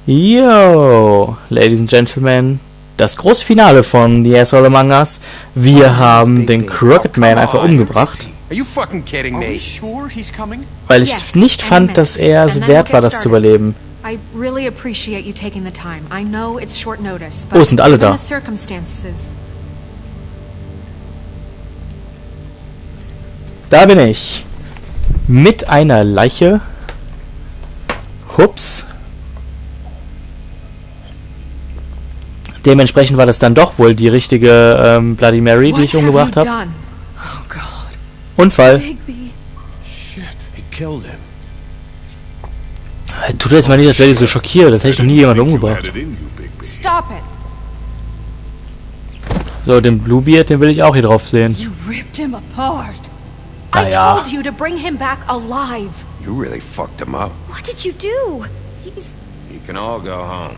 Yo, Ladies and Gentlemen, das große Finale von The Assozialer Mangas. Wir haben den Crooked Man einfach umgebracht, weil ich nicht fand, dass er es wert war, das zu überleben. Oh, sind alle da. Da bin ich. Mit einer Leiche. Hups. Dementsprechend war das dann doch wohl die richtige Bloody Mary, die ich umgebracht habe. Unfall. Tut jetzt mal nicht, als wäre ich so schockiert. Das hätte ich noch nie jemand umgebracht. So, den Bluebeard, den will ich auch hier drauf sehen. Naja.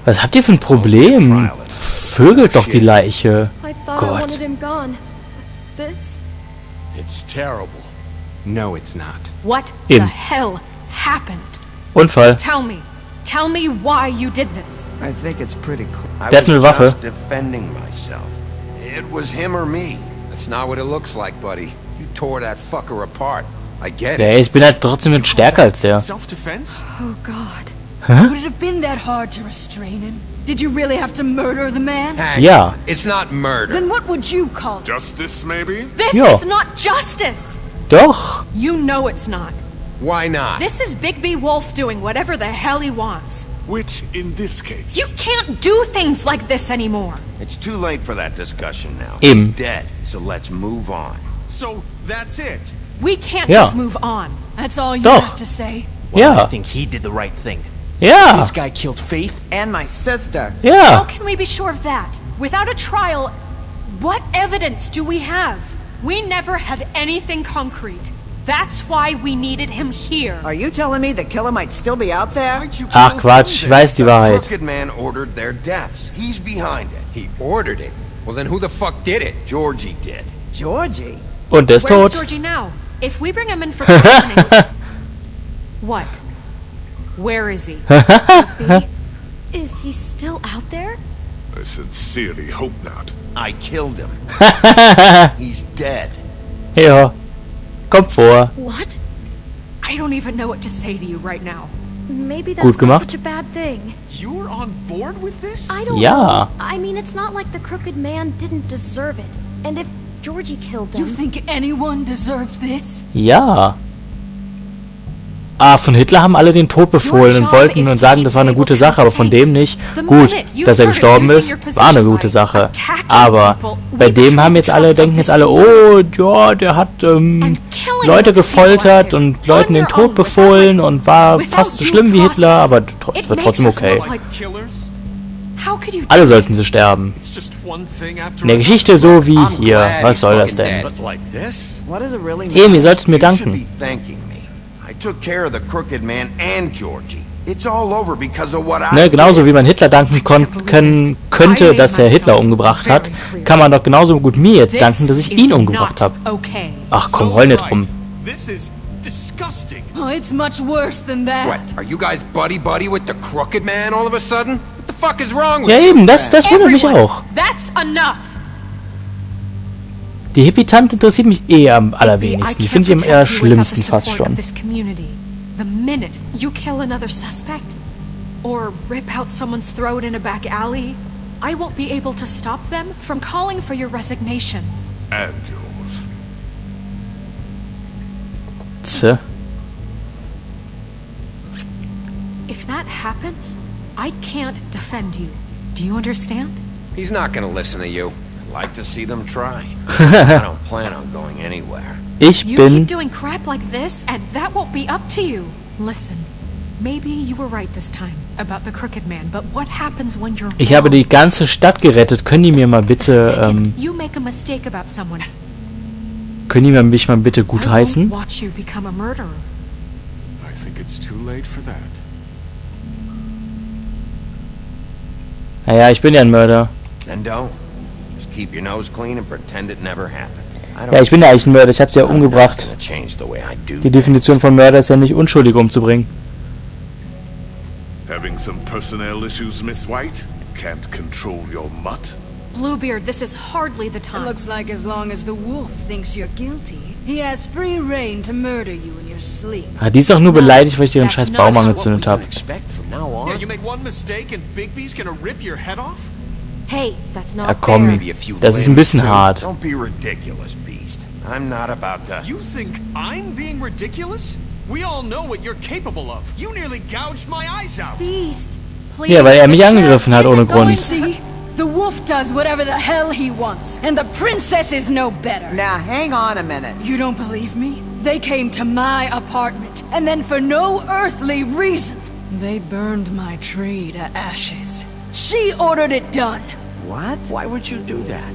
Was habt ihr für ein Problem? Vögelt doch die Leiche. Gott. Eben. Unfall. Tell me why you did this. I think it's pretty clear. Der hat eine Waffe. Defending myself. It was him or me. That's not what it looks like, buddy. You tore that fucker apart. I get it. Ja, ich bin halt trotzdem stärker als der. Self-defense? Oh God. Huh? Would it have been that hard to restrain him? Did you really have to murder the man? Ja. It's not murder. Then what would you call it? Justice, maybe? This Ja. is not justice. Doch. You know it's not. Why not? This is Big B Wolf doing whatever the hell he wants. Which, in this case... You can't do things like this anymore. It's too late for that discussion now. Eben. He's dead, so let's move on. So, that's it? We can't Ja. just move on. That's all you Doch. have to say. Well, Ja. I think he did the right thing. Ja. This guy killed Faith And my sister. How Ja. can we be sure of that? Without a trial, what evidence do we have? We never had anything concrete. That's why we needed him here. Are you telling me the killer might still be out there? Ach Quatsch, ich weiß die Wahrheit. Crooked Man ordered their deaths. He's behind it. He ordered it. Well, then who the fuck did it? Georgie did. Georgie? Und der ist Where's tot. Georgie now? If we bring him in for questioning... What? Where is he? Is he still out there? I sincerely hope not. I killed him. He's dead. Ja. Kommt vor. What? I don't even know what to say to you right now. Maybe that's Gut not gemacht. such a bad thing. You're on board with this? I don't Ja. know. I mean, it's not like the crooked man didn't deserve it. And if Georgie killed them... You think anyone deserves this? Ja. Ah, von Hitler haben alle den Tod befohlen und wollten und sagen, das war eine gute Sache, aber von dem nicht. Gut, dass er gestorben ist, war eine gute Sache. Aber bei dem haben jetzt alle, denken jetzt alle, oh, ja, der hat Leute gefoltert und Leuten den Tod befohlen und war fast so schlimm wie Hitler, aber es wird trotzdem okay. Alle sollten sie sterben. In der Geschichte so wie hier. Was soll das denn? What does it really mean? Eben, ihr solltet mir You should danken. be thanking me. I took care of the Crooked Man and Georgie. It's all over because of what I Ne, did. genauso wie man Hitler danken könnte, dass er Hitler umgebracht hat, kann man doch genauso gut mir jetzt danken, dass ich ihn umgebracht habe. Okay. Ach komm, heul nicht rum. This is disgusting. Oh, it's much worse than that. What? Are you guys buddy-buddy with the Crooked Man all of a sudden? What the fuck is wrong with Ja you? eben, das wundert mich Everyone, auch. That's enough. Die Hippie-Tante interessiert mich eher am allerwenigsten. Die finde ich am eher schlimmsten fast schon. The minute you kill another suspect or rip out someone's throat in a back alley, I won't be able to stop them from calling for your resignation. And yours. Tse. If that happens, I can't defend you. Do you understand? He's not gonna listen to you. I'd like to see them try. I don't plan on going anywhere. Ich You bin... keep doing crap like this, and that won't be up to you. Listen, maybe you were right this time about the Crooked Man, but what happens when you're Ich habe die wrong? ganze Stadt gerettet. Können die mir mal bitte... Second, you make a mistake about someone. Können die mich mal bitte gut I won't heißen? watch you become a murderer. I think it's too late for that. Naja, ich bin ja ein Mörder. Then don't. Just keep your nose clean and pretend it never happened. I don't Ja, ich bin ja eigentlich ein Mörder. Ich habe sie ja I'm not umgebracht. gonna change the way I do Die Definition von Mörder ist ja nicht unschuldig umzubringen. Have Having some personnel issues, Miss White? Can't control your mutt? Bluebeard, this is hardly the It time. looks like as long as the wolf thinks you're guilty, he has free reign to murder you in your sleep. Die ist auch nur beleidigt, weil ich ihren scheiß Baum angezündet habe. Expect from now on. Yeah, you make one mistake and Bigby's gonna rip your head off? Hey, that's Ja not komm, fair. Maybe a few das ist ein bisschen glimmers, too. hart. Don't be ridiculous, Beast. I'm not about to... You think I'm being ridiculous? We all know what you're capable of. You nearly gouged my eyes out. Beast. Please, Ja, weil er mich the angegriffen hat sheriff ohne isn't going Grund. See? The wolf does whatever the hell he wants, and the princess is no better. Now, hang on a minute. You don't believe me? They came to my apartment, and then for no earthly reason, they burned my tree to ashes. She ordered it done. What? Why would you do that?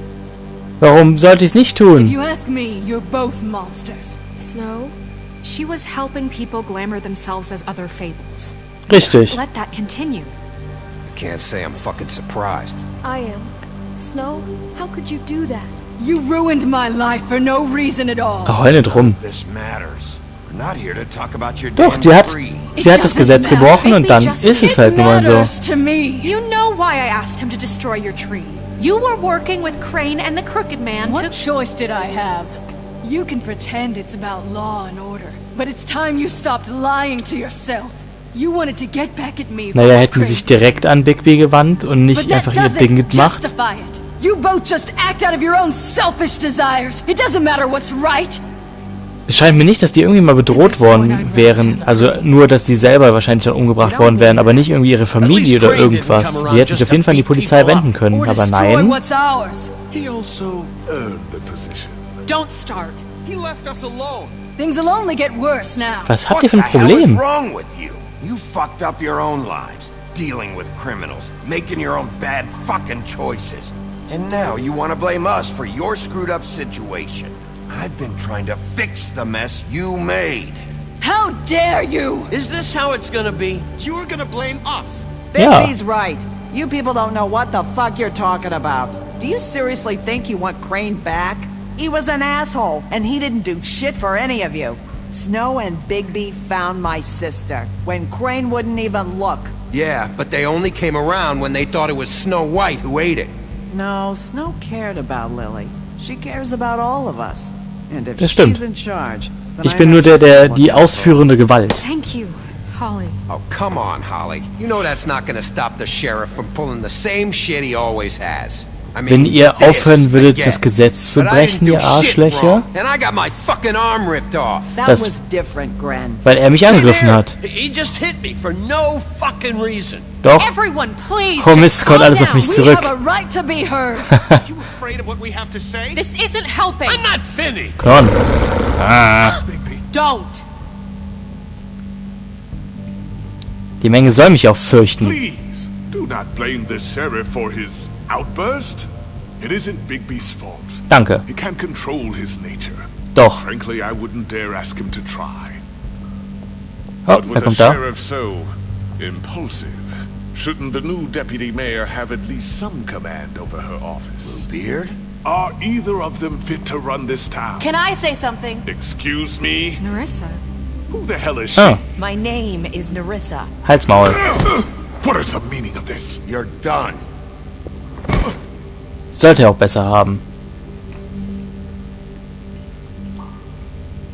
Warum sollte ich es nicht If tun? you ask me, you're both monsters. Snow, she was helping people glamour themselves as other fables. Richtig. Let that continue. I can't say I'm fucking surprised. I am. Snow, how could you do that? You ruined my life for no reason at all. Heul nicht rum. This matters. We're not here to talk about your Doch, damn sie tree. hat das Gesetz gebrochen und dann ist es halt nun mal so. Matters to me. You know why I asked him to destroy your tree. You were working with Crane and the Crooked Man What to... choice did I have? You can pretend it's about law and order, but it's time you stopped lying to yourself. You wanted to get back at me. for Naja, my hätten sie sich crazy- direkt an Bigby gewandt und But nicht that einfach ihr doesn't Ding gemacht. justify it. You both just act out of your own selfish desires. It doesn't matter what's right. Es scheint mir nicht, dass die irgendwie mal bedroht worden wären. Also nur, dass die selber wahrscheinlich dann umgebracht worden wären, aber nicht irgendwie ihre Familie oder irgendwas. Die hätten sich auf jeden Fall an die Polizei wenden können, Or aber destroy nein. what's ours. He also earned the position. Don't start. He left us alone. Things will only get worse now. Was habt What ihr für the ein hell is Problem? wrong with you? You fucked up your own lives, dealing with criminals, making your own bad fucking choices. And now you want to blame us for your screwed up situation. I've been trying to fix the mess you made. How dare you? Is this how it's gonna be? You're gonna blame us. Ja. Bigby's right. You people don't know what the fuck you're talking about. Do you seriously think you want Crane back? He was an asshole, and he didn't do shit for any of you. Snow and Bigby found my sister, when Crane wouldn't even look. Yeah, but they only came around when they thought it was Snow White who ate it. No, Snow cared about Lily. She cares about all of us. And if Das stimmt. she's in charge, then Ich I bin nur have der, someone die to ausführende Gewalt. Thank you, Holly. Oh, come on, Holly. You know that's not gonna stop the sheriff from pulling the same shit he always has. I mean, Wenn ihr this aufhören würdet, again. das Gesetz zu But I brechen, didn't ihr do shit Arschlöcher, wrong, and I got my fucking arm ripped off. That Das- was different, Gren. weil er mich angegriffen hat. He just hit me for no fucking reason. Doch. Everyone, please, Oh just Mist, kommt calm alles auf down. mich We zurück. have a right to be heard. Are you afraid of what we have to say? This isn't helping. I'm not finished. Komm. Bigby. Don't. Die Menge soll mich auch fürchten. Please, do not blame the sheriff for his outburst. It isn't Bigby's fault. Danke. He can't control his nature. Doch. Frankly, I wouldn't dare ask him to try. Oh, But er with a kommt da. sheriff so impulsive, shouldn't the new deputy mayor have at least some command over her office? Beard? Are either of them fit to run this town? Can I say something? Excuse me? Nerissa. Who the hell is she? Oh, My name is Nerissa. Halsmaul. What is the meaning of this? You're done. Sollte er auch besser haben.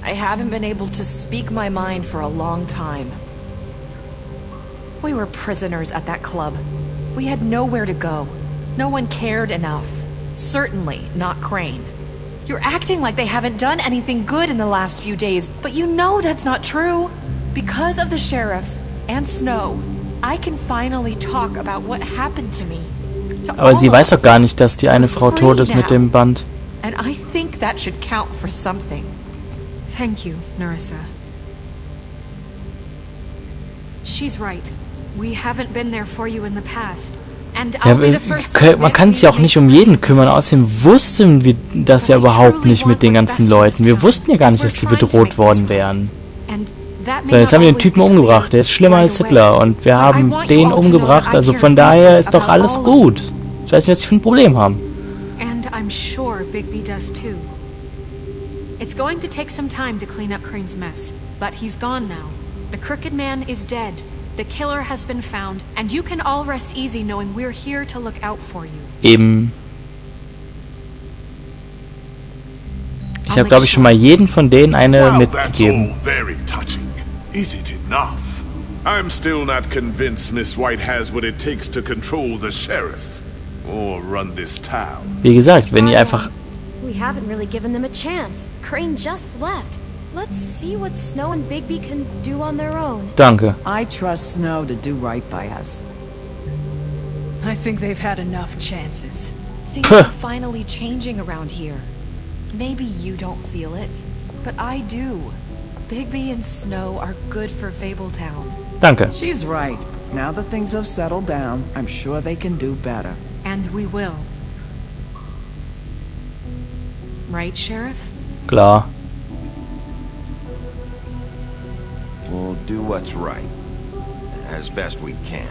I haven't been able to speak my mind for a long time. We were prisoners at that club. We had nowhere to go. No one cared enough. Certainly not Crane. You're acting like they haven't done anything good in the last few days, but you know that's not true. Because of the sheriff and Snow, I can finally talk about what happened to me. To Aber sie all weiß of doch gar us. nicht, dass die eine Frau tot ist mit dem Band. And I think that should count for something. Thank you, Nerissa. She's right. We haven't been there for you in the past. And Ja, I'll be the first to man admit kann we sich auch made nicht um jeden kümmern. mistakes. Außerdem wussten wir das ja überhaupt nicht mit den ganzen Leuten. Wir wussten ja gar nicht, dass die bedroht worden wären. And that So, may jetzt not haben wir den always Typen be umgebracht. Der ist schlimmer right als away. Hitler. Und wir But I haben want you den all to know umgebracht. that I Also care von daher ist deeply doch about alles all of gut. Ich weiß nicht, was die für ein Problem haben. And I'm sure Bigby does too. It's going to take some time to clean up Crane's mess, but he's gone now. The Crooked Man is dead. The killer has been found, and you can all rest easy knowing we're here to look out for you. Eben. Ich habe, glaube ich, schon mal jeden von denen eine Well, mitgegeben. that's all very touching. Is it enough? I'm still not convinced Miss White has what it takes to control the sheriff or run this town. Wie gesagt, wenn ihr einfach... We haven't really given them a chance. Crane just left. Let's see what Snow and Bigby can do on their own. Danke. I trust Snow to do right by us. I think they've had enough chances. Things are finally changing around here. Maybe you don't feel it, but I do. Bigby and Snow are good for Fabletown. Danke. She's right. Now that things have settled down, I'm sure they can do better. And we will. Right, Sheriff? Klar. We'll do what's right. As best we can.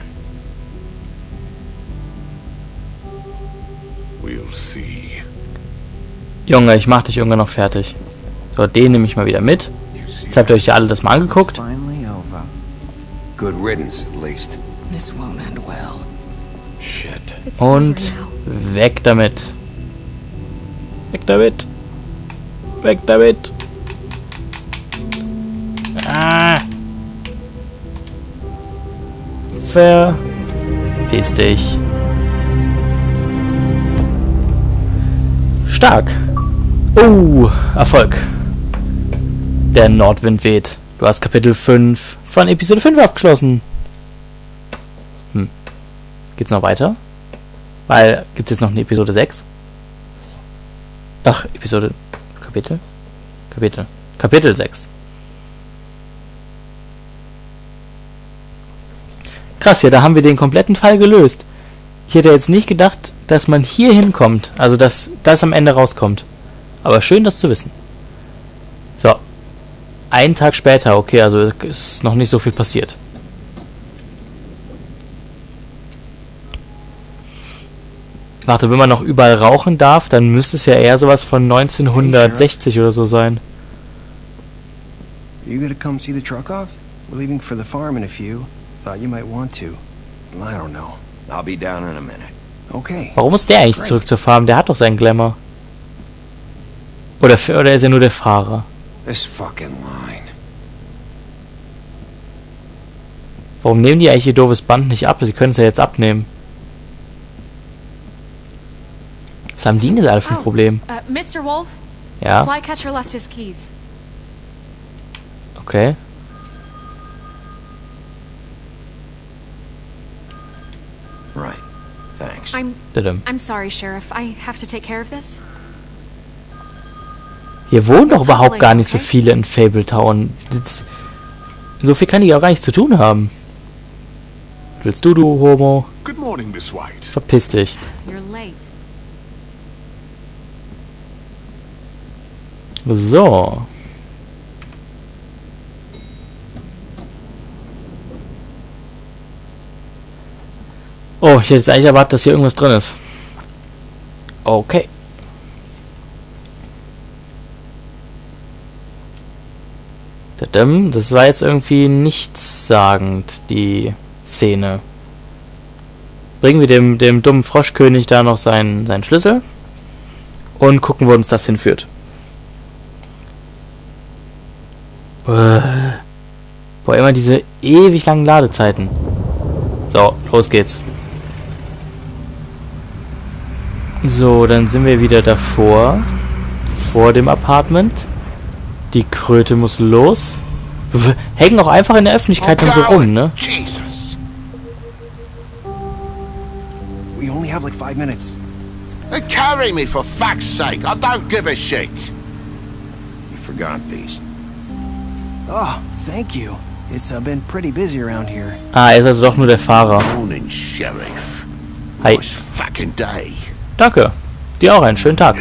We'll see. Junge, ich mach dich irgendwann noch fertig. So, den nehme ich mal wieder mit. Jetzt habt ihr euch ja alle das mal angeguckt. Finally over. Good riddance, at least. This won't end well. Shit. It's Und over now. weg damit. Weg damit. Weg damit. Ah. Verpiss dich. Stark. Oh, Erfolg. Der Nordwind weht. Du hast Kapitel 5 von Episode 5 abgeschlossen. Geht's noch weiter? Weil, gibt es jetzt noch eine Episode 6? Ach, Episode... Kapitel 6. Krass, ja, da haben wir den kompletten Fall gelöst. Ich hätte jetzt nicht gedacht, dass man hier hinkommt. Also, dass das am Ende rauskommt. Aber schön, das zu wissen. So. Einen Tag später, okay, also ist noch nicht so viel passiert. Warte, wenn man noch überall rauchen darf, dann müsste es ja eher sowas von 1960 oder so sein. You gonna come see the truck off? We're leaving for the farm in a few. Thought you might want to. I don't know. I'll be down in a minute. Okay. Warum muss der eigentlich zurück zur Farm? Der hat doch seinen Glamour. Oder ist er nur der Fahrer? This fucking line. Warum nehmen die eigentlich ihr doofes Band nicht ab? Sie können es ja jetzt abnehmen. Was haben die denn alle für ein Problem? Mr. Wolf? Ja, Flycatcher left his keys. okay. Right. Thanks. I'm sorry, Sheriff. I have to take care of this. Hier wohnen doch überhaupt gar nicht so viele in Fabletown. So viel kann die auch gar nicht zu tun haben. Willst du, Homo? Good morning, Miss White. Verpiss dich. You're late. So. Oh, ich hätte jetzt eigentlich erwartet, dass hier irgendwas drin ist. Okay. Das war jetzt irgendwie nichtssagend, die Szene. Bringen wir dem dummen Froschkönig da noch seinen Schlüssel und gucken, wo uns das hinführt. Boah, immer diese ewig langen Ladezeiten. So, los geht's. So, dann sind wir wieder davor. Vor dem Apartment. Die Kröte muss los. Wir hängen auch einfach in der Öffentlichkeit und so rum, ne? Jesus. We only have like 5 minutes. Carry me for fuck's sake. I don't give a shit. You forgot these. Oh, thank you. It's been pretty busy around here. Ah, er ist also doch nur der Fahrer. Morning, Sheriff. Hi. Nice fucking day. Danke. Dir auch einen schönen Tag.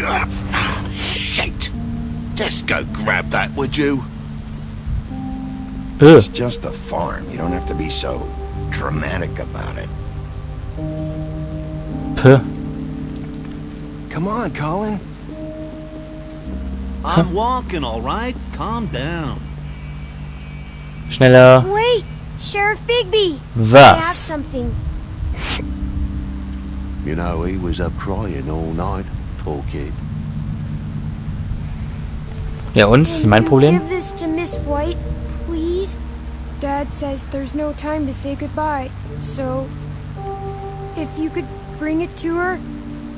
Shit. Just go grab that, would you? It's just a farm. You don't have to be so dramatic about it. Puh. Come on, Colin. I'm walking, all right? Calm down. Schneller. Wait! Sheriff Bigby! I have Was? something. You know, he was up crying all night, poor kid. Ja, und? Das ist mein Problem? Give this to Miss White, please? Dad says there's no time to say goodbye, so if you could bring it to her,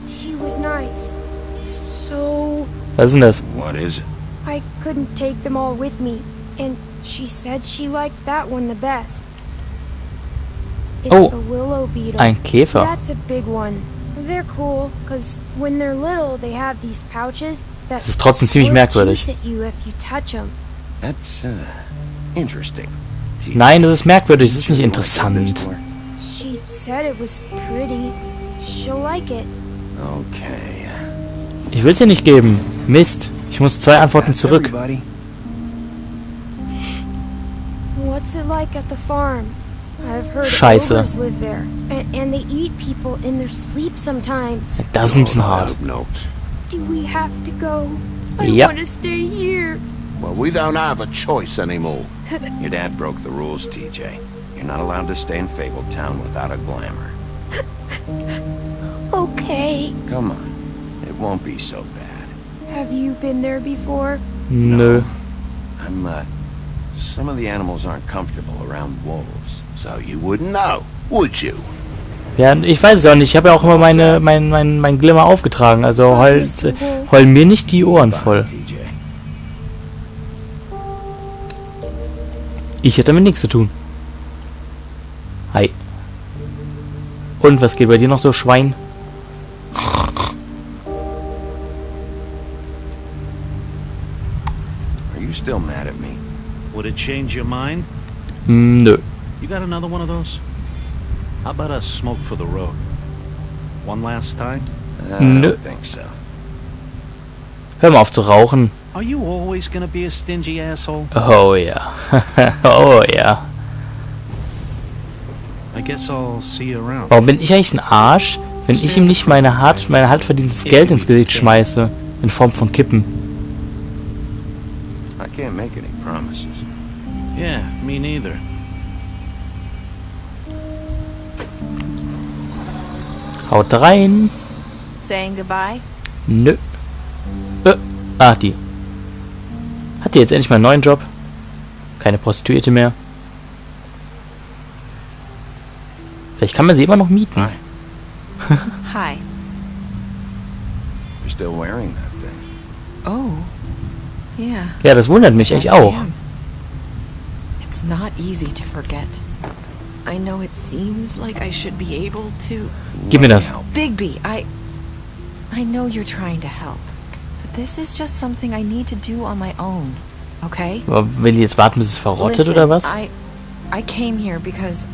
she was nice. So Was ist denn das? What is it? I couldn't take them all with me, and she said she liked that one the best. It's Oh, a willow beetle. ein Käfer. That's a big one. They're cool, cause when they're little, they have these pouches that Das ist trotzdem ziemlich will merkwürdig. juice at you if you touch them. That's, interesting. Nein, das ist merkwürdig, das ist nicht interessant. She said it was pretty. She'll like it. Okay. Ich will es dir nicht geben. Mist. Ich muss 2 Antworten zurück. Everybody. What's it like at the farm? I've heard Scheiße. ogres live there, and they eat people in their sleep sometimes. Das ist ein bisschen hart. Hope not. Do we have to go? I Yep. want to stay here. Well, we don't have a choice anymore. Your dad broke the rules, TJ. You're not allowed to stay in Fabletown without a glamour. Okay. Come on. It won't be so bad. Have you been there before? Nö. Some of the animals aren't comfortable around wolves. So you wouldn't know, would you? Ja, ich weiß es auch nicht. Ich habe ja auch immer mein Glimmer aufgetragen. Also heul mir nicht die Ohren voll. TJ. Ich hätte damit nichts zu tun. Hi. Und was geht bei dir noch so, Schwein? Are you still mad at me? Would it change your mind? Nö. You got another one of those? How about a smoke for the road? One last time? I Nö. don't think so. Hör mal auf zu rauchen. Are you always gonna be a stingy asshole? Oh ja. Oh ja. I guess I'll see you around. Warum bin ich eigentlich ein Arsch, wenn ich ihm nicht mein hart verdientes Geld ins Gesicht schmeiße? In Form von Kippen. I can't make any promises. Yeah, me neither. Haut rein. Saying goodbye? Nö. Ach, die. Hat die jetzt endlich mal einen neuen Job? Keine Prostituierte mehr. Vielleicht kann man sie immer noch mieten. Hi. Hi. You're still wearing that thing. Oh. Yeah. Ja, das wundert mich echt Yes, I auch. am. It's not easy to forget. I know it seems like I should be able to. Gib mir das. Bigby, I know you're trying to help. But this is just something I need to do on my own. Okay? Aber will die jetzt warten, bis es verrottet Listen, oder was? I came here because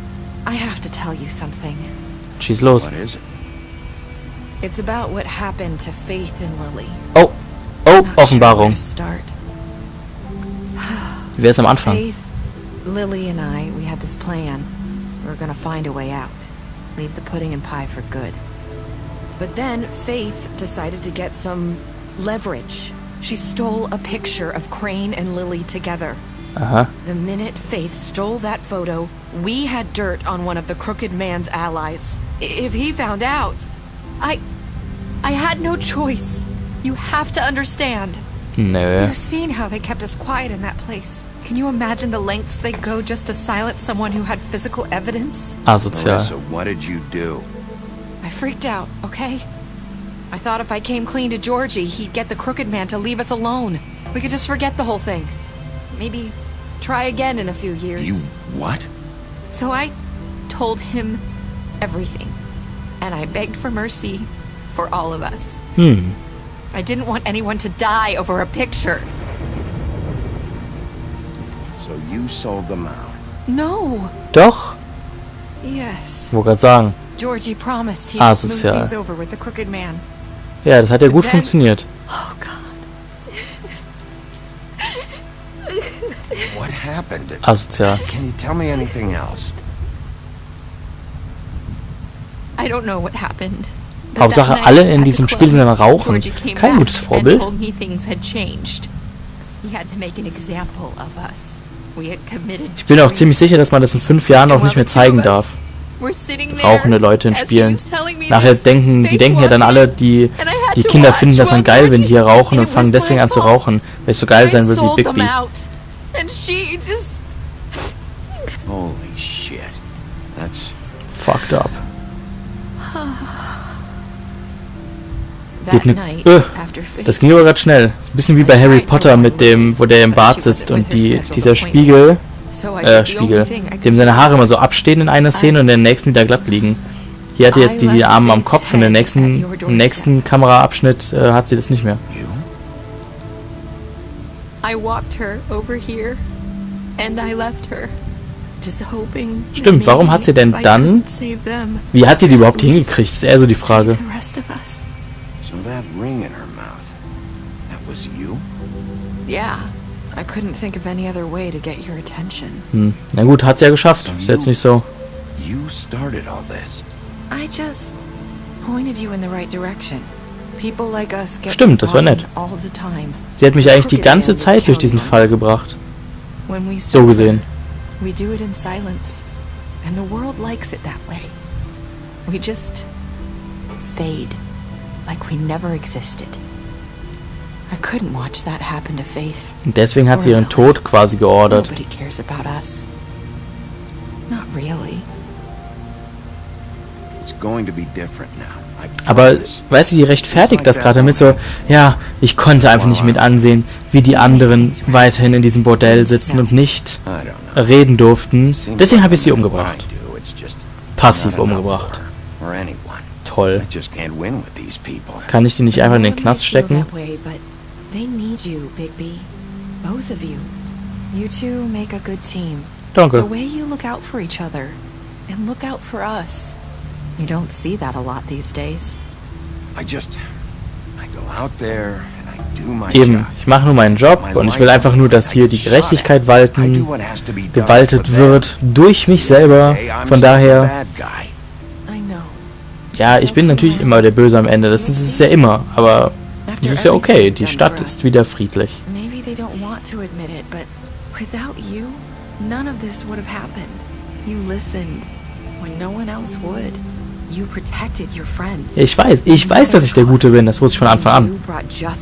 I have to tell you something. Schieß los. What is it? It's about what happened to Faith and Lily. Oh. Oh, Not sure where Offenbarung. to start. Wer ist am Anfang? Faith, Lily and I, we had this plan. We were gonna find a way out. Leave the pudding and pie for good. But then Faith decided to get some leverage. She stole a picture of Crane and Lily together. Aha. The minute Faith stole that photo, we had dirt on one of the crooked man's allies. If he found out, I had no choice. You have to understand. Nö. You've seen how they kept us quiet in that place. Can you imagine the lengths they'd go just to silence someone who had physical evidence? Asozial. Marissa, what did you do? I freaked out, okay? I thought if I came clean to Georgie, he'd get the crooked man to leave us alone. We could just forget the whole thing. Maybe try again in a few years. You what? So I told him everything. And I begged for mercy for all of us. I didn't want anyone to die over a picture. So you sold them out. No. Doch. Yes. Wollte gerade sagen. Georgie promised he'd smooth Asozial. things over with the crooked man. Ja, das hat ja gut Then- funktioniert. Oh, God. What happened? Asozial. Can you tell me anything else? I don't know what happened. But Hauptsache that night alle in at the diesem club, Spiel sind am Rauchen. Georgie came Kein back gutes and Vorbild. told me things had changed. He had to make an example of us. Ich bin auch ziemlich sicher, dass man das in 5 Jahren auch nicht mehr zeigen darf. Rauchende Leute in Spielen. Nachher denken ja dann alle, die Kinder finden das dann geil, wenn die hier rauchen und fangen deswegen an zu rauchen, weil ich so geil sein will wie Bigby. Holy shit. That's Fucked up. Das ging aber gerade schnell. Ein bisschen wie bei Harry Potter mit dem, wo der im Bad sitzt und dieser Spiegel, dem seine Haare immer so abstehen in einer Szene und in der nächsten wieder glatt liegen. Hier hat sie jetzt die Arme am Kopf und im nächsten Kameraabschnitt hat sie das nicht mehr. Stimmt, warum hat sie denn dann... Wie hat sie die überhaupt hingekriegt? Das ist eher so die Frage. so that ring in her mouth. That was you? Yeah. I couldn't think of any other way to get your attention. Na gut, hat sie ja geschafft. Ist jetzt nicht so. You started all this. I just pointed you in the right direction. People like us get Stimmt, das war nett. all the time. Sie hat mich eigentlich die ganze Zeit durch diesen Fall gebracht. So gesehen. We do it in silence, and the world likes it that way. We just fade, like we never existed. I couldn't watch that happen to Faith. Und deswegen hat sie ihren Tod quasi geordert. Nobody cares about us. Not really. It's going to be different now. Aber, weißt du, die rechtfertigt das gerade damit so, ja, ich konnte einfach nicht mit ansehen, wie die anderen weiterhin in diesem Bordell sitzen und nicht reden durften. Deswegen habe ich sie umgebracht. Passiv umgebracht. Toll. Kann ich die nicht einfach in den Knast stecken? Danke. You don't see that a lot these days. I go out there and I do my Eben, job. ich mache nur meinen Job und ich will einfach nur, dass hier die Gerechtigkeit gewaltet wird durch mich selber. Von daher, ja, ich bin natürlich immer der Böse am Ende, das ist es ja immer, aber das ist ja okay, die Stadt ist wieder friedlich. Maybe they don't want to admit it, but without you, none of this would have happened. You listened when no one else would. You protected your friends. Ich weiß, dass ich der Gute bin, das wusste ich von Anfang an.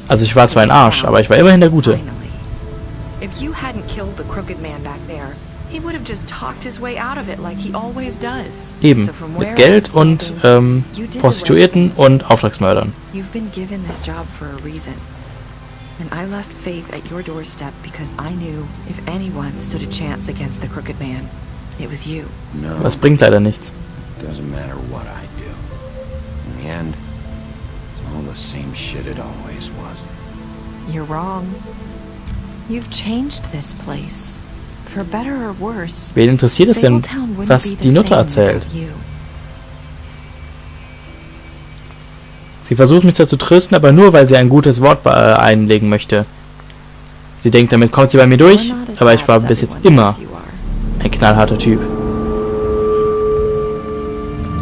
Also ich war zwar ein Arsch, aber ich war immerhin der Gute. If you hadn't killed the crooked man back there, he would have just talked his way out of it like he always does. Eben, mit Geld und Prostituierten und Auftragsmördern. You've been given this job for a reason. And I left Faith at your doorstep because I knew if anyone stood a chance against the crooked man, it was you. No. Das bringt leider nichts. Doesn't matter what I do. In the end, it's all the same shit it always was. You're wrong. You've changed this place. For better or worse. Wen interessiert es denn, was die Nutte erzählt? Sie versucht mich zwar zu trösten, aber nur, weil sie ein gutes Wort einlegen möchte. Sie denkt, damit kommt sie bei mir durch, aber ich war bis jetzt immer ein knallharter Typ.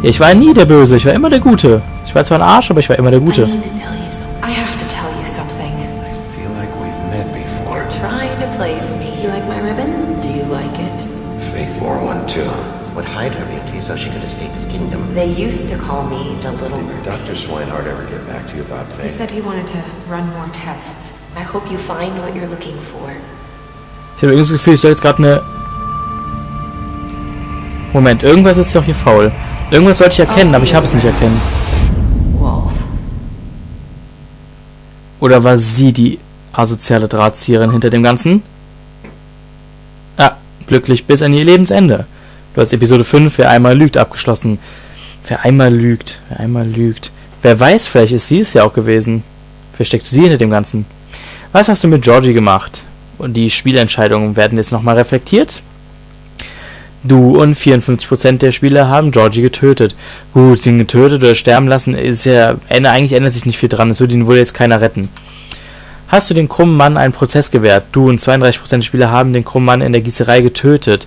Ich war nie der Böse, ich war immer der Gute. Ich war zwar ein Arsch, aber ich war immer der Gute. I have to tell you something. I feel like we've met before. You're trying to place me. You like my ribbon? Do you like it? Faith wore one too. Would hide her beauty so she could escape his kingdom. They used to call me the Little Did Mermaid. Dr. Swinehart ever get back to you about He Faith? said he wanted to run more tests. I hope you find what you're looking for. Ich habe irgendwie das Gefühl, ich soll jetzt gerade eine... Moment, irgendwas ist doch hier faul. Irgendwas sollte ich erkennen, aber ich habe es nicht erkennen. Wolf. Oder war sie die asoziale Drahtzieherin hinter dem Ganzen? Ah, glücklich bis an ihr Lebensende. Du hast Episode 5, wer einmal lügt, abgeschlossen. Wer einmal lügt. Wer weiß, vielleicht ist sie es ja auch gewesen. Vielleicht steckt sie hinter dem Ganzen. Was hast du mit Georgie gemacht? Und die Spielentscheidungen werden jetzt nochmal reflektiert. Du und 54% der Spieler haben Georgie getötet. Gut, sie ihn getötet oder sterben lassen, ist ja, eigentlich ändert sich nicht viel dran. Es würde ihn wohl jetzt keiner retten. Hast du den krummen Mann einen Prozess gewährt? Du und 32% der Spieler haben den krummen Mann in der Gießerei getötet.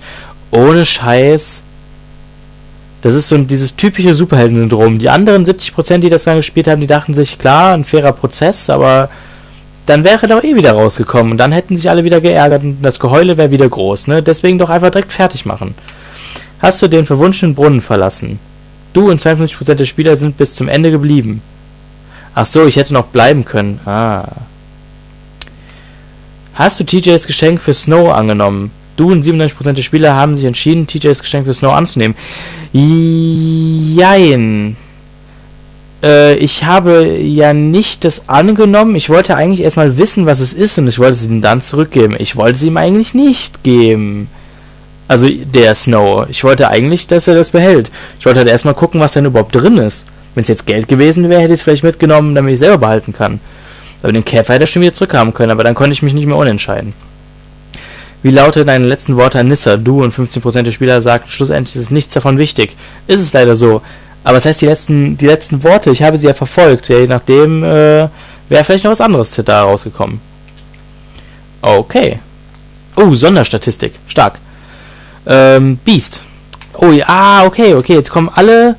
Ohne Scheiß. Das ist so dieses typische Superhelden-Syndrom. Die anderen 70%, die das dann gespielt haben, die dachten sich, klar, ein fairer Prozess, aber dann wäre er doch eh wieder rausgekommen und dann hätten sich alle wieder geärgert und das Geheule wäre wieder groß, ne? Deswegen doch einfach direkt fertig machen. Hast du den verwunschenen Brunnen verlassen? Du und 52% der Spieler sind bis zum Ende geblieben. Ach so, ich hätte noch bleiben können. Hast du TJs Geschenk für Snow angenommen? Du und 97% der Spieler haben sich entschieden, TJs Geschenk für Snow anzunehmen. Jein. Ich habe ja nicht das angenommen. Ich wollte eigentlich erstmal wissen, was es ist und ich wollte es ihm dann zurückgeben. Ich wollte es ihm eigentlich nicht geben. Also der Snow. Ich wollte eigentlich, dass er das behält. Ich wollte halt erstmal gucken, was denn überhaupt drin ist. Wenn es jetzt Geld gewesen wäre, hätte ich es vielleicht mitgenommen, damit ich es selber behalten kann. Aber den Käfer hätte er schon wieder zurückhaben können, aber dann konnte ich mich nicht mehr umentscheiden. Wie lauten deine letzten Worte an Nissa? Du und 15% der Spieler sagten, schlussendlich ist nichts davon wichtig. Ist es leider so. Aber das heißt, die letzten Worte, ich habe sie ja verfolgt. Ja, je nachdem wäre vielleicht noch was anderes da rausgekommen. Okay. Oh, Sonderstatistik. Stark. Beast. Oh ja, okay. Jetzt kommen alle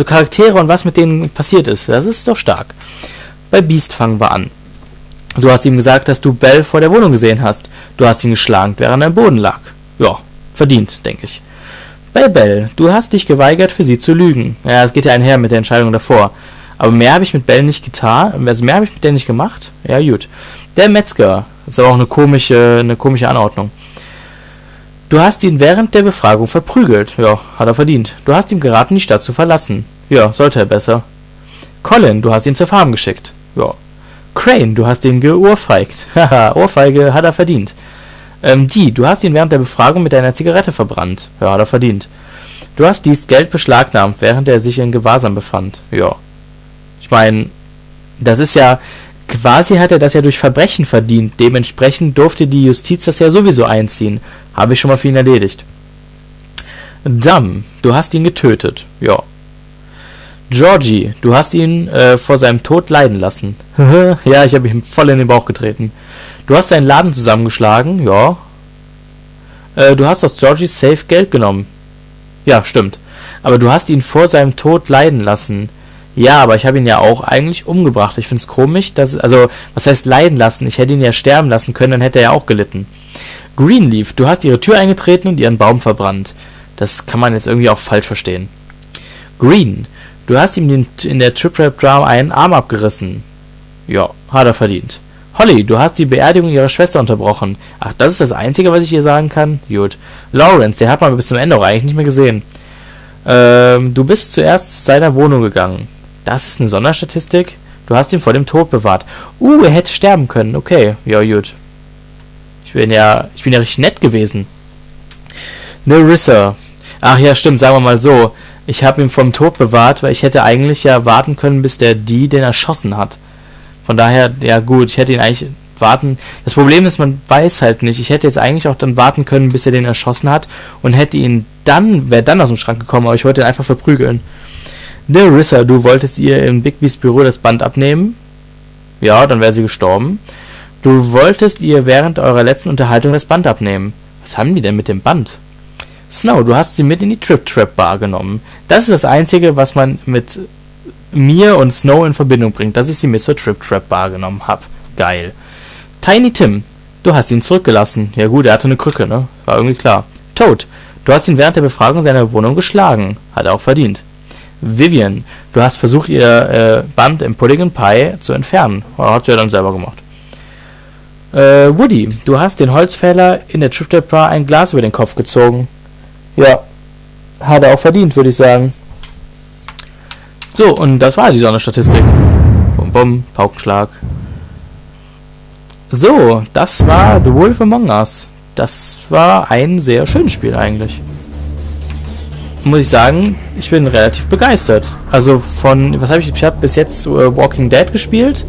Charaktere und was mit denen passiert ist. Das ist doch stark. Bei Beast fangen wir an. Du hast ihm gesagt, dass du Bell vor der Wohnung gesehen hast. Du hast ihn geschlagen, während er am Boden lag. Ja, verdient, denke ich. Bei Bell, du hast dich geweigert, für sie zu lügen. Ja, es geht ja einher mit der Entscheidung davor. Aber mehr habe ich mit Bell nicht getan. Also mehr habe ich mit der nicht gemacht. Ja, gut. Der Metzger. Das ist aber auch eine komische Anordnung. Du hast ihn während der Befragung verprügelt. Ja, hat er verdient. Du hast ihm geraten, die Stadt zu verlassen. Ja, sollte er besser. Colin, du hast ihn zur Farm geschickt. Ja. Crane, du hast ihn geohrfeigt. Haha, Ohrfeige hat er verdient. Du hast ihn während der Befragung mit deiner Zigarette verbrannt. Ja, hat er verdient. Du hast dies Geld beschlagnahmt, während er sich in Gewahrsam befand. Ja. Ich meine, das ist ja, quasi hat er das ja durch Verbrechen verdient. Dementsprechend durfte die Justiz das ja sowieso einziehen. Habe ich schon mal für ihn erledigt. Dumb, du hast ihn getötet. Ja. Georgie, du hast ihn vor seinem Tod leiden lassen. Ja, ich habe ihm voll in den Bauch getreten. Du hast seinen Laden zusammengeschlagen. Ja. Du hast aus Georgies Safe Geld genommen. Ja, stimmt. Aber du hast ihn vor seinem Tod leiden lassen. Ja, aber ich habe ihn ja auch eigentlich umgebracht. Ich finde es komisch, dass... Also, was heißt leiden lassen? Ich hätte ihn ja sterben lassen können, dann hätte er ja auch gelitten. Greenleaf, du hast ihre Tür eingetreten und ihren Baum verbrannt. Das kann man jetzt irgendwie auch falsch verstehen. Green, du hast ihm in der Trip-Rap-Drama einen Arm abgerissen. Ja, hat er verdient. Holly, du hast die Beerdigung ihrer Schwester unterbrochen. Ach, das ist das Einzige, was ich ihr sagen kann? Gut. Lawrence, der hat man bis zum Ende auch eigentlich nicht mehr gesehen. Du bist zuerst zu seiner Wohnung gegangen. Das ist eine Sonderstatistik. Du hast ihn vor dem Tod bewahrt. Er hätte sterben können. Okay, ja gut. Ich bin ja richtig nett gewesen. Ritter. Ach ja, stimmt, sagen wir mal so. Ich habe ihn vom Tod bewahrt, weil ich hätte eigentlich ja warten können, bis den erschossen hat. Von daher, ja gut, ich hätte ihn eigentlich warten... Das Problem ist, man weiß halt nicht. Ich hätte jetzt eigentlich auch dann warten können, bis er den erschossen hat und hätte ihn dann, wäre dann aus dem Schrank gekommen, aber ich wollte ihn einfach verprügeln. Ritter, du wolltest ihr im Big B's Büro das Band abnehmen. Ja, dann wäre sie gestorben. Du wolltest ihr während eurer letzten Unterhaltung das Band abnehmen. Was haben die denn mit dem Band? Snow, du hast sie mit in die Trip-Trap-Bar genommen. Das ist das Einzige, was man mit mir und Snow in Verbindung bringt, dass ich sie mit zur Trip-Trap-Bar genommen habe. Geil. Tiny Tim, du hast ihn zurückgelassen. Ja gut, er hatte eine Krücke, ne? War irgendwie klar. Toad, du hast ihn während der Befragung in seiner Wohnung geschlagen. Hat er auch verdient. Vivian, du hast versucht, ihr Band im Pudding Pie zu entfernen. Hat sie ja dann selber gemacht. Woody, du hast den Holzfäller in der Trip-Trap-Bar ein Glas über den Kopf gezogen. Ja, hat er auch verdient, würde ich sagen. So, und das war die Sonderstatistik. Bum bum, Paukenschlag. So, das war The Wolf Among Us. Das war ein sehr schönes Spiel eigentlich. Muss ich sagen, ich bin relativ begeistert. Also ich habe bis jetzt Walking Dead gespielt.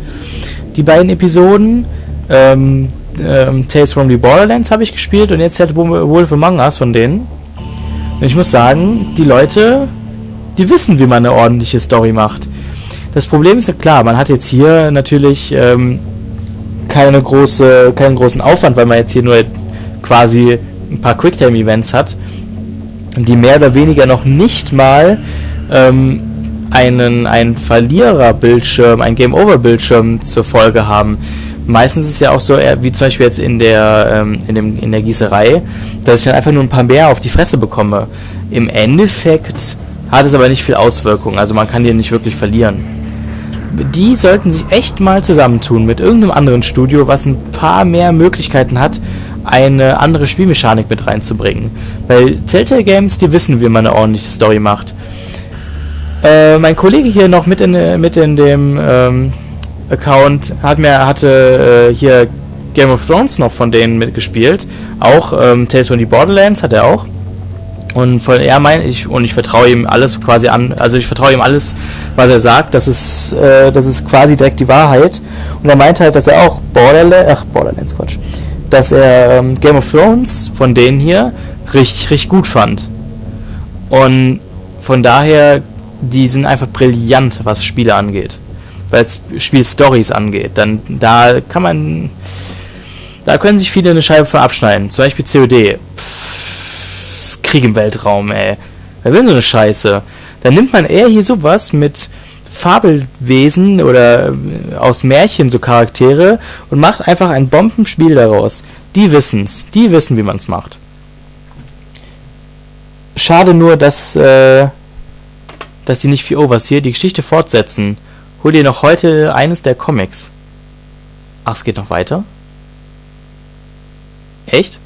Die beiden Episoden. Tales from the Borderlands habe ich gespielt und jetzt halt Wolf Among Us von denen. Und ich muss sagen, die Leute, die wissen, wie man eine ordentliche Story macht. Das Problem ist ja klar, man hat jetzt hier natürlich keinen großen Aufwand, weil man jetzt hier nur quasi ein paar Quicktime-Events hat, die mehr oder weniger noch nicht mal einen Verlierer-Bildschirm, einen Game-Over-Bildschirm zur Folge haben. Meistens ist es ja auch so, wie zum Beispiel jetzt in der Gießerei, dass ich dann einfach nur ein paar mehr auf die Fresse bekomme. Im Endeffekt hat es aber nicht viel Auswirkung, also man kann die nicht wirklich verlieren. Die sollten sich echt mal zusammentun mit irgendeinem anderen Studio, was ein paar mehr Möglichkeiten hat, eine andere Spielmechanik mit reinzubringen. Weil Telltale Games, die wissen, wie man eine ordentliche Story macht. Mein Kollege hier noch mit in dem Account hatte hier Game of Thrones noch von denen mitgespielt. Auch Tales from the Borderlands hat er auch. Und ich vertraue ihm alles quasi an, also ich vertraue ihm alles, was er sagt, das ist quasi direkt die Wahrheit. Und er meint halt, dass er auch Borderlands, dass er Game of Thrones von denen hier richtig gut fand. Und von daher, die sind einfach brillant, was Spiele angeht. Weil es Spielstories angeht. Da können sich viele eine Scheibe von abschneiden. Zum Beispiel COD. Krieg im Weltraum, ey. Wer will so eine Scheiße? Dann nimmt man eher hier sowas mit Fabelwesen oder aus Märchen so Charaktere und macht einfach ein Bombenspiel daraus. Die wissen's. Die wissen, wie man's macht. Schade nur, dass sie nicht viel hier die Geschichte fortsetzen. Hol dir noch heute eines der Comics. Ach, es geht noch weiter? Echt?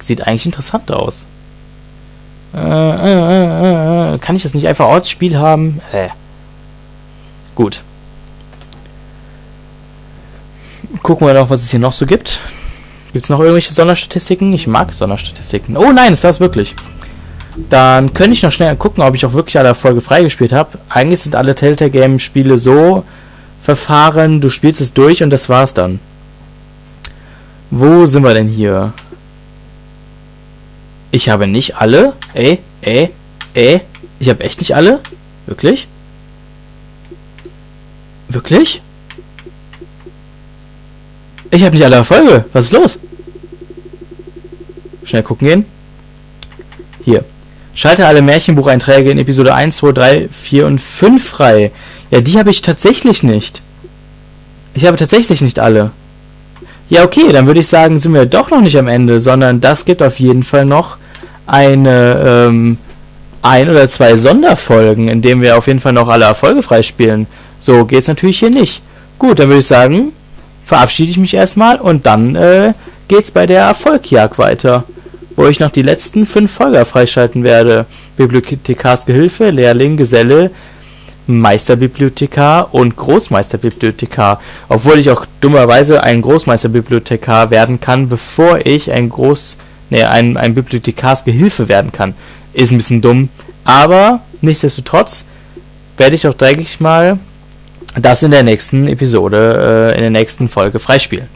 Sieht eigentlich interessant aus. Kann ich das nicht einfach als Spiel haben? Gut. Gucken wir noch, was es hier noch so gibt. Gibt es noch irgendwelche Sonderstatistiken? Ich mag Sonderstatistiken. Oh nein, das war's wirklich. Dann könnte ich noch schnell gucken, ob ich auch wirklich alle Erfolge freigespielt habe. Eigentlich sind alle Telltale Game Spiele so verfahren, du spielst es durch und das war's dann. Wo sind wir denn hier? Ich habe nicht alle. Ich habe echt nicht alle? Wirklich? Wirklich? Ich habe nicht alle Erfolge. Was ist los? Schnell gucken gehen. Hier. Schalte alle Märchenbucheinträge in Episode 1, 2, 3, 4 und 5 frei. Ja, die habe ich tatsächlich nicht. Ich habe tatsächlich nicht alle. Ja, okay, dann würde ich sagen, sind wir doch noch nicht am Ende, sondern das gibt auf jeden Fall noch ein oder zwei Sonderfolgen, in denen wir auf jeden Fall noch alle Erfolge freispielen. So geht's natürlich hier nicht. Gut, dann würde ich sagen, verabschiede ich mich erstmal und dann geht's bei der Erfolgjagd weiter, wo ich noch die letzten 5 Folger freischalten werde. Bibliothekarsgehilfe, Lehrling, Geselle, Meisterbibliothekar und Großmeisterbibliothekar. Obwohl ich auch dummerweise ein Großmeisterbibliothekar werden kann, bevor ich ein Bibliothekarsgehilfe werden kann. Ist ein bisschen dumm, aber nichtsdestotrotz werde ich auch, denke ich mal, das in der nächsten Episode, in der nächsten Folge freispielen.